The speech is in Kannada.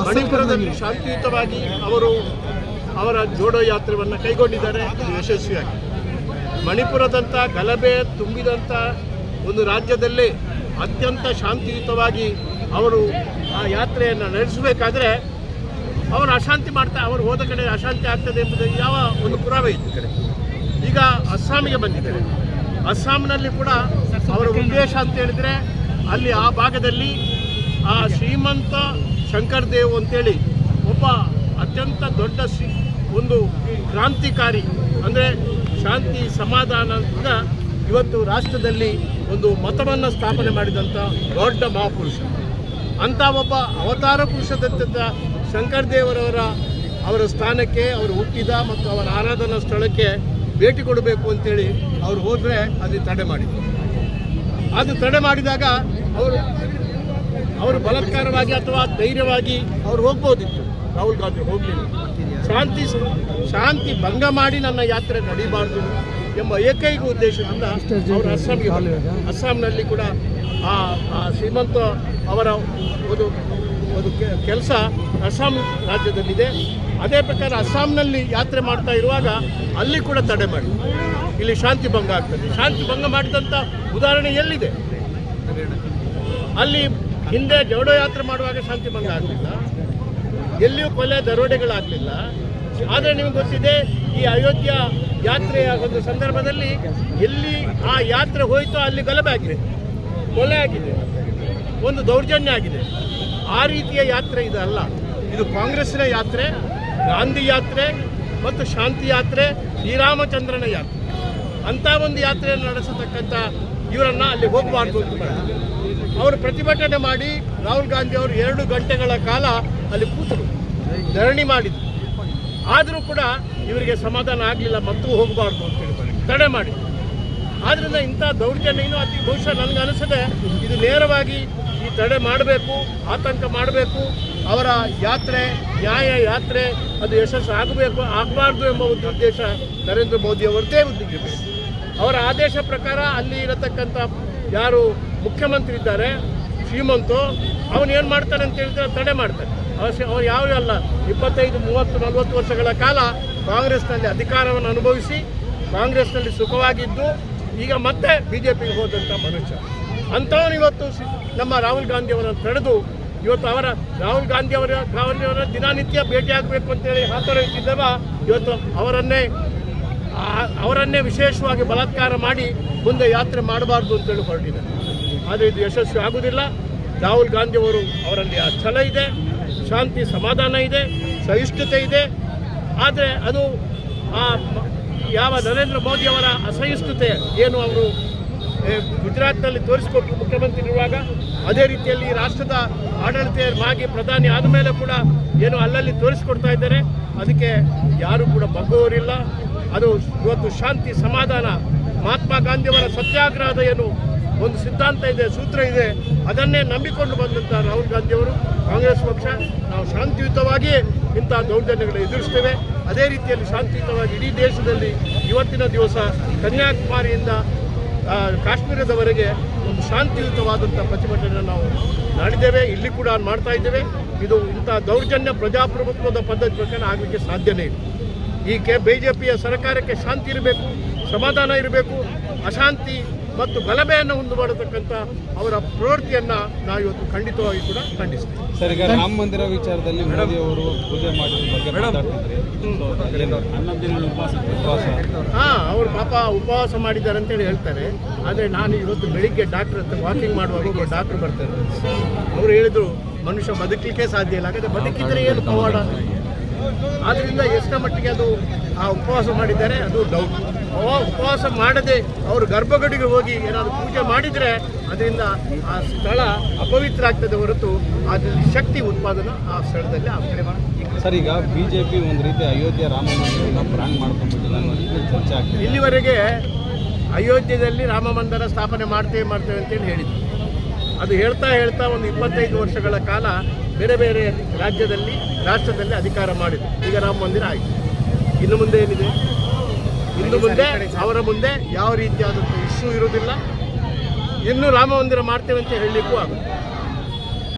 ಮಣಿಪುರದಲ್ಲಿ ಶಾಂತಿಯುತವಾಗಿ ಅವರ ಜೋಡೋ ಯಾತ್ರೆಯನ್ನು ಕೈಗೊಂಡಿದ್ದಾರೆ. ಇದು ಯಶಸ್ವಿಯಾಗಿ ಮಣಿಪುರದಂಥ ಗಲಭೆ ತುಂಬಿದಂಥ ಒಂದು ರಾಜ್ಯದಲ್ಲಿ ಅತ್ಯಂತ ಶಾಂತಿಯುತವಾಗಿ ಅವರು ಆ ಯಾತ್ರೆಯನ್ನು ನಡೆಸಬೇಕಾದ್ರೆ ಅವರು ಅಶಾಂತಿ ಅವರು ಹೋದ ಕಡೆ ಅಶಾಂತಿ ಆಗ್ತದೆ ಎಂಬುದು ಯಾವ ಒಂದು ಪುರಾವೆ ಇತ್ತು ಕಡೆ. ಈಗ ಅಸ್ಸಾಮಿಗೆ ಬಂದಿದ್ದಾರೆ. ಅಸ್ಸಾಂನಲ್ಲಿ ಕೂಡ ಅವರ ಉದ್ದೇಶ ಅಂತ ಹೇಳಿದರೆ ಅಲ್ಲಿ ಆ ಭಾಗದಲ್ಲಿ ಆ ಶ್ರೀಮಂತ ಶಂಕರ್ ದೇವ್ ಅಂತೇಳಿ ಒಬ್ಬ ಅತ್ಯಂತ ದೊಡ್ಡ ಒಂದು ಕ್ರಾಂತಿಕಾರಿ, ಅಂದರೆ ಶಾಂತಿ ಸಮಾಧಾನದಿಂದ ಇವತ್ತು ರಾಷ್ಟ್ರದಲ್ಲಿ ಒಂದು ಮತವನ್ನು ಸ್ಥಾಪನೆ ಮಾಡಿದಂಥ ದೊಡ್ಡ ಮಹಾಪುರುಷ. ಅಂಥ ಒಬ್ಬ ಅವತಾರ ಪುರುಷದಂಥ ಶಂಕರ್ ಅವರ ಸ್ಥಾನಕ್ಕೆ ಅವರು ಹುಟ್ಟಿದ ಮತ್ತು ಅವರ ಆರಾಧನಾ ಸ್ಥಳಕ್ಕೆ ಭೇಟಿ ಕೊಡಬೇಕು ಅಂತೇಳಿ ಅವರು ಹೋದರೆ ಅದು ತಡೆ ಮಾಡಿದರು. ಅದು ತಡೆ ಮಾಡಿದಾಗ ಅವರು ಬಲಾತ್ಕಾರವಾಗಿ ಅಥವಾ ಧೈರ್ಯವಾಗಿ ಅವರು ಹೋಗ್ಬೋದಿತ್ತು. ರಾಹುಲ್ ಗಾಂಧಿ ಹೋಗಲಿಲ್ಲ. ಶಾಂತಿ ಭಂಗ ಮಾಡಿ ನನ್ನ ಯಾತ್ರೆ ನಡೀಬಾರ್ದು ಎಂಬ ಏಕೈಕ ಉದ್ದೇಶದಿಂದ ಅವರು ಅಸ್ಸಾಂಗೆ ಬಂದರು. ಅಸ್ಸಾಂನಲ್ಲಿ ಕೂಡ ಆ ಶ್ರೀಮಂತ ಅವರ ಒಂದು ಕೆಲಸ ಅಸ್ಸಾಂ ರಾಜ್ಯದಲ್ಲಿದೆ. ಅದೇ ಪ್ರಕಾರ ಅಸ್ಸಾಂನಲ್ಲಿ ಯಾತ್ರೆ ಮಾಡ್ತಾ ಇರುವಾಗ ಅಲ್ಲಿ ಕೂಡ ತಡೆ ಮಾಡಿ ಇಲ್ಲಿ ಶಾಂತಿ ಭಂಗ ಆಗ್ತದೆ. ಶಾಂತಿ ಭಂಗ ಮಾಡಿದಂಥ ಉದಾಹರಣೆ ಎಲ್ಲಿದೆ? ಅಲ್ಲಿ ಹಿಂದೆ ಜೋಡೋ ಯಾತ್ರೆ ಮಾಡುವಾಗ ಶಾಂತಿ ಭಂಗ ಆಗಲಿಲ್ಲ, ಎಲ್ಲಿಯೂ ಕೊಲೆ ದರೋಡೆಗಳಾಗಲಿಲ್ಲ. ಆದರೆ ನಿಮಗೆ ಗೊತ್ತಿದೆ, ಈ ಅಯೋಧ್ಯ ಯಾತ್ರೆಯ ಒಂದು ಸಂದರ್ಭದಲ್ಲಿ ಎಲ್ಲಿ ಆ ಯಾತ್ರೆ ಹೋಯಿತೋ ಅಲ್ಲಿ ಗಲಭೆ ಆಗಿದೆ, ಕೊಲೆ ಆಗಿದೆ, ಒಂದು ದೌರ್ಜನ್ಯ ಆಗಿದೆ. ಆ ರೀತಿಯ ಯಾತ್ರೆ ಇದಲ್ಲ. ಇದು ಕಾಂಗ್ರೆಸ್ಸಿನ ಯಾತ್ರೆ, ಗಾಂಧಿ ಯಾತ್ರೆ ಮತ್ತು ಶಾಂತಿ ಯಾತ್ರೆ, ಶ್ರೀರಾಮಚಂದ್ರನ ಯಾತ್ರೆ. ಅಂಥ ಒಂದು ಯಾತ್ರೆಯನ್ನು ನಡೆಸತಕ್ಕಂಥ ಇವರನ್ನು ಅಲ್ಲಿ ಹೋಗಬಾರ್ದು ಅಂತ ಮಾಡಿದ್ರು. ಅವರು ಪ್ರತಿಭಟನೆ ಮಾಡಿ ರಾಹುಲ್ ಗಾಂಧಿ ಅವರು 2 ಗಂಟೆಗಳ ಕಾಲ ಅಲ್ಲಿ ಕೂತರು, ಧರಣಿ ಮಾಡಿದರು. ಆದರೂ ಕೂಡ ಇವರಿಗೆ ಸಮಾಧಾನ ಆಗಲಿಲ್ಲ, ಮತ್ತು ಹೋಗಬಾರ್ದು ಅಂತೇಳಿ ತಡೆ ಮಾಡಿ. ಆದ್ದರಿಂದ ಇಂಥ ದೌರ್ಜನ್ಯ ಇನ್ನೂ ಬಹುಶಃ ನನಗನ್ನಿಸದೆ ಇದು ನೇರವಾಗಿ ಈ ತಡೆ ಮಾಡಬೇಕು, ಆತಂಕ ಮಾಡಬೇಕು. ಅವರ ಯಾತ್ರೆ ನ್ಯಾಯ ಯಾತ್ರೆ ಅದು ಯಶಸ್ಸು ಆಗಬಾರ್ದು ಎಂಬ ಒಂದು ಉದ್ದೇಶ ನರೇಂದ್ರ ಮೋದಿ ಅವರದ್ದೇ ಉದ್ದೇಶ. ಅವರ ಆದೇಶ ಪ್ರಕಾರ ಅಲ್ಲಿ ಇರತಕ್ಕಂಥ ಯಾರು ಮುಖ್ಯಮಂತ್ರಿ ಇದ್ದಾರೆ ಶ್ರೀಮಂತು, ಅವನೇನು ಮಾಡ್ತಾನೆ ಅಂತ ಹೇಳಿದ್ರೆ ತಡೆ ಮಾಡ್ತಾನೆ. ಅವ್ರು ಯಾವೂ ಅಲ್ಲ, 25, 30, 40 ವರ್ಷಗಳ ಕಾಲ ಕಾಂಗ್ರೆಸ್ನಲ್ಲಿ ಅಧಿಕಾರವನ್ನು ಅನುಭವಿಸಿ ಕಾಂಗ್ರೆಸ್ನಲ್ಲಿ ಸುಖವಾಗಿದ್ದು ಈಗ ಮತ್ತೆ BJPಗೆ ಹೋದಂಥ ಮನುಷ್ಯ. ಅಂಥವನು ಇವತ್ತು ನಮ್ಮ ರಾಹುಲ್ ಗಾಂಧಿಯವರನ್ನು ತಡೆದು ಇವತ್ತು ರಾಹುಲ್ ಗಾಂಧಿಯವರ ದಿನನಿತ್ಯ ಭೇಟಿಯಾಗಬೇಕು ಅಂತೇಳಿ ಹಾತೊರೆಯುತ್ತಿದ್ದವ ಇವತ್ತು ಅವರನ್ನೇ ವಿಶೇಷವಾಗಿ ಬಲಾತ್ಕಾರ ಮಾಡಿ ಮುಂದೆ ಯಾತ್ರೆ ಮಾಡಬಾರ್ದು ಅಂತೇಳಿ ಹೊರಟಿದ್ದಾರೆ. ಆದರೆ ಇದು ಯಶಸ್ವಿ ಆಗುವುದಿಲ್ಲ. ರಾಹುಲ್ ಗಾಂಧಿಯವರು ಅವರಲ್ಲಿ ಆ ಛಲ ಇದೆ, ಶಾಂತಿ ಸಮಾಧಾನ ಇದೆ, ಸಹಿಷ್ಣುತೆ ಇದೆ. ಆದರೆ ಅದು ಯಾವ ನರೇಂದ್ರ ಮೋದಿಯವರ ಅಸಹಿಷ್ಣುತೆ ಏನು ಅವರು ಗುಜರಾತ್ನಲ್ಲಿ ತೋರಿಸಿಕೊಟ್ಟು ಮುಖ್ಯಮಂತ್ರಿ ಇರುವಾಗ, ಅದೇ ರೀತಿಯಲ್ಲಿ ರಾಷ್ಟ್ರದ ಆಡಳಿತ ಪ್ರಧಾನಿ ಆದ ಮೇಲೆ ಕೂಡ ಏನು ಅಲ್ಲಲ್ಲಿ ತೋರಿಸಿಕೊಡ್ತಾ ಇದ್ದಾರೆ. ಅದಕ್ಕೆ ಯಾರೂ ಕೂಡ ಬಗ್ಗುವವರಿಲ್ಲ. ಅದು ಇವತ್ತು ಶಾಂತಿ ಸಮಾಧಾನ, ಮಹಾತ್ಮ ಗಾಂಧಿಯವರ ಸತ್ಯಾಗ್ರಹದ ಏನು ಒಂದು ಸಿದ್ಧಾಂತ ಇದೆ, ಸೂತ್ರ ಇದೆ, ಅದನ್ನೇ ನಂಬಿಕೊಂಡು ಬಂದಂಥ ರಾಹುಲ್ ಗಾಂಧಿಯವರು, ಕಾಂಗ್ರೆಸ್ ಪಕ್ಷ, ನಾವು ಶಾಂತಿಯುತವಾಗಿ ಇಂಥ ದೌರ್ಜನ್ಯಗಳು ಎದುರಿಸ್ತೇವೆ. ಅದೇ ರೀತಿಯಲ್ಲಿ ಶಾಂತಿಯುತವಾಗಿ ಇಡೀ ದೇಶದಲ್ಲಿ ಇವತ್ತಿನ ದಿವಸ ಕನ್ಯಾಕುಮಾರಿಯಿಂದ ಕಾಶ್ಮೀರದವರೆಗೆ ಒಂದು ಶಾಂತಿಯುತವಾದಂಥ ಪ್ರತಿಭಟನೆ ನಾವು ಮಾಡಿದ್ದೇವೆ, ಇಲ್ಲಿ ಕೂಡ ಮಾಡ್ತಾ ಇದ್ದೇವೆ. ಇದು ಇಂಥ ದೌರ್ಜನ್ಯ ಪ್ರಜಾಪ್ರಭುತ್ವದ ಪದ್ಧತಿ ಪ್ರಕಾರ ಆಗಲಿಕ್ಕೆ ಸಾಧ್ಯನೇ ಇಲ್ಲ. ಈ BJPಯ ಸರ್ಕಾರಕ್ಕೆ ಶಾಂತಿ ಇರಬೇಕು, ಸಮಾಧಾನ ಇರಬೇಕು. ಅಶಾಂತಿ ಮತ್ತು ಗಲಭೆಯನ್ನು ಮಾಡತಕ್ಕಂಥ ಅವರ ಪ್ರವೃತ್ತಿಯನ್ನು ನಾವು ಇವತ್ತು ಖಂಡಿತವಾಗಿ ಕೂಡ ಖಂಡಿಸ್ತೀವಿ. ಸರ್, ಈಗ ರಾಮ ಮಂದಿರ ವಿಚಾರದಲ್ಲಿ ಮೋದಿ ಅವರು ಪೂಜೆ ಮಾಡಿದ ಅವರು ಪಾಪ ಉಪವಾಸ ಮಾಡಿದ್ದಾರೆ ಅಂತೇಳಿ ಹೇಳ್ತಾರೆ. ಆದರೆ ನಾನು ಇವತ್ತು ಬೆಳಿಗ್ಗೆ ಡಾಕ್ಟರ್ ಹತ್ರ ವಾಕಿಂಗ್ ಮಾಡುವಾಗ ಡಾಕ್ಟ್ರು ಬರ್ತಾರೆ. ಅವರು ಹೇಳಿದರು ಮನುಷ್ಯ ಬದುಕಲಿಕ್ಕೆ ಸಾಧ್ಯ ಇಲ್ಲ, ಹಾಗಾದರೆ ಬದುಕಿದರೆ ಏನು ಪವಾಡ. ಆದ್ದರಿಂದ ಎಷ್ಟರ ಮಟ್ಟಿಗೆ ಅದು ಆ ಉಪವಾಸ ಮಾಡಿದ್ದಾರೆ ಅದು ಡೌಟ್. ಉಪವಾಸ ಮಾಡದೆ ಅವರು ಗರ್ಭಗುಡಿಗೆ ಹೋಗಿ ಏನಾದರೂ ಪೂಜೆ ಮಾಡಿದರೆ ಅದರಿಂದ ಆ ಸ್ಥಳ ಅಪವಿತ್ರ ಆಗ್ತದೆ ಹೊರತು ಅದರಲ್ಲಿ ಶಕ್ತಿ ಉತ್ಪಾದನೆ ಆ ಸ್ಥಳದಲ್ಲಿ ಆಗ್ತದೆ. ಸರ್, ಈಗ BJP ಒಂದು ರೀತಿ ಅಯೋಧ್ಯೆ ರಾಮ ಮಂದಿರವನ್ನು ಪ್ರಾಂಗ್ ಮಾಡ್ಕೊಂಡ್ಬಿಟ್ಟಿಲ್ಲ ಅನ್ನೋ ಚರ್ಚೆ ಆಗ್ತದೆ. ಇಲ್ಲಿವರೆಗೆ ಅಯೋಧ್ಯೆಯಲ್ಲಿ ರಾಮ ಮಂದಿರ ಸ್ಥಾಪನೆ ಮಾಡ್ತೇವೆ ಅಂತೇಳಿ ಹೇಳಿದ್ರು. ಅದು ಹೇಳ್ತಾ ಒಂದು 25 ವರ್ಷಗಳ ಕಾಲ ಬೇರೆ ಬೇರೆ ರಾಷ್ಟ್ರದಲ್ಲಿ ಅಧಿಕಾರ ಮಾಡಿದ್ರು. ಈಗ ರಾಮ ಮಂದಿರ ಆಯಿತು. ಇನ್ನು ಮುಂದೆ ಏನಿದೆ? ಇನ್ನು ಮುಂದೆ ಅವರ ಮುಂದೆ ಯಾವ ರೀತಿಯಾದಂಥ ಇಶ್ಯೂ ಇರುವುದಿಲ್ಲ. ಇನ್ನೂ ರಾಮ ಮಂದಿರ ಮಾಡ್ತೇವೆ ಅಂತ ಹೇಳಲಿಕ್ಕೂ ಆಗುತ್ತೆ.